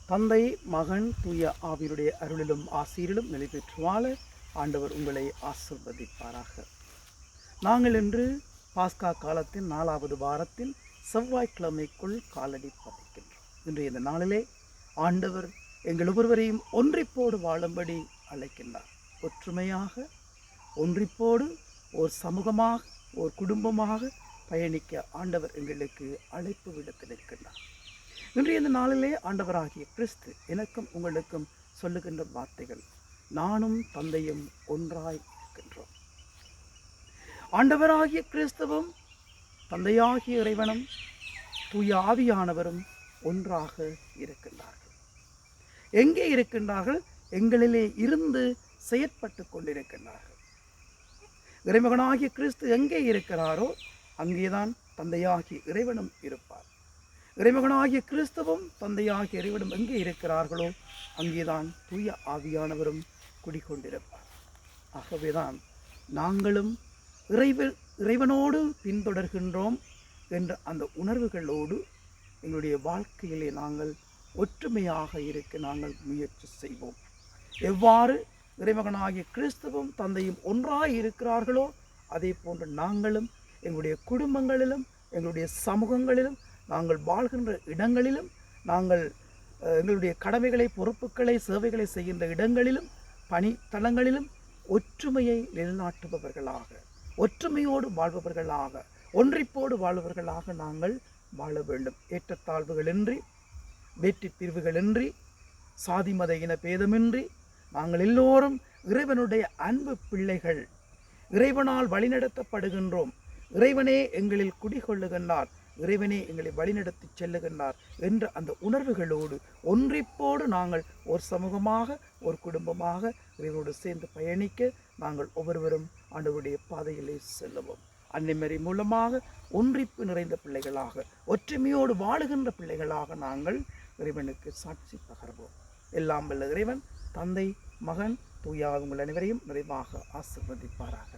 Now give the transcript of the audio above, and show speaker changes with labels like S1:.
S1: தந்தை, மகன், தூய ஆவியருடைய அருளிலும் ஆசீரிலும் நிலை பெற்று வாழ ஆண்டவர் உங்களை ஆசீர்வதிப்பாராக. நாங்கள் இன்று பாஸ்கா காலத்தின் 4வது வாரத்தில் செவ்வாய்க்கிழமைக்குள் காலடி பதிக்கின்றோம். இன்றைய இந்த நாளிலே ஆண்டவர் எங்கள் ஒவ்வொருவரையும் ஒன்றிப்போடு வாழும்படி அழைக்கின்றார். ஒற்றுமையாக, ஒன்றிப்போடு, ஒரு சமூகமாக, ஒரு குடும்பமாக பயணிக்க ஆண்டவர் எங்களுக்கு அழைப்பு விடுத்து நிற்கின்றார். இன்றைய இந்த நாளிலே ஆண்டவராகிய கிறிஸ்து எனக்கும் உங்களுக்கும் சொல்லுகின்ற வார்த்தைகள், நானும் தந்தையும் ஒன்றாய் இருக்கின்றோம். ஆண்டவராகிய கிறிஸ்துவும் தந்தையாகிய இறைவனும் தூய ஆவியானவரும் ஒன்றாக இருக்கின்றார்கள். எங்கே இருக்கின்றார்கள்? எங்களிலே இருந்து செயற்பட்டு கொண்டிருக்கின்றார்கள். இறைமகனாகிய கிறிஸ்து எங்கே இருக்கிறாரோ அங்கேதான் தந்தையாகிய இறைவனும் இருப்பார். இறைமகனாகிய கிறிஸ்துவும் தந்தையாகிய இறைவனும் எங்கே இருக்கிறார்களோ அங்கேதான் தூய ஆவியானவரும் குடிகொண்டிருப்பார். ஆகவேதான் நாங்களும் இறைவனோடு பின்தொடர்கின்றோம் என்ற அந்த உணர்வுகளோடு எங்களுடைய வாழ்க்கையிலே நாங்கள் ஒற்றுமையாக இருக்க நாங்கள் முயற்சி செய்வோம். எவ்வாறு இறைமகனாகிய கிறிஸ்துவும் தந்தையும் ஒன்றாய் இருக்கிறார்களோ அதே போன்று நாங்களும் எங்களுடைய குடும்பங்களிலும் எங்களுடைய சமூகங்களிலும் நாங்கள் வாழ்கின்ற இடங்களிலும் நாங்கள் எங்களுடைய கடமைகளை, பொறுப்புகளை, சேவைகளை செய்கின்ற இடங்களிலும் பணித்தலங்களிலும் ஒற்றுமையை நிலைநாட்டுபவர்களாக, ஒற்றுமையோடு வாழ்பவர்களாக, ஒன்றிப்போடு வாழ்பவர்களாக நாங்கள் வாழ வேண்டும். ஏற்றத்தாழ்வுகளின்றி, வேற்றி பிரிவுகளின்றி, சாதி மத இன பேதமின்றி நாங்கள் எல்லோரும் இறைவனுடைய அன்பு பிள்ளைகள். இறைவனால் வழிநடத்தப்படுகின்றோம். இறைவனே எங்களில் குடிகொள்ளுகின்றார், இறைவனே எங்களை வழிநடத்தி செல்லுகின்றார் என்ற அந்த உணர்வுகளோடு ஒன்றிப்போடு நாங்கள் ஒரு சமூகமாக, ஒரு குடும்பமாக இறைவனோடு சேர்ந்து பயணிக்க நாங்கள் ஒவ்வொருவரும் ஆண்டவருடைய பாதையிலே செல்லுவோம். அன்னைமரி மூலமாக ஒன்றிப்பு நிறைந்த பிள்ளைகளாக, ஒற்றுமையோடு வாழுகின்ற பிள்ளைகளாக நாங்கள் இறைவனுக்கு சாட்சி பகர்வோம். எல்லாம் வல்ல இறைவன் தந்தை, மகன், தூய ஆவி உங்கள் அனைவரையும் நிறைவாக ஆசீர்வதிப்பாராக.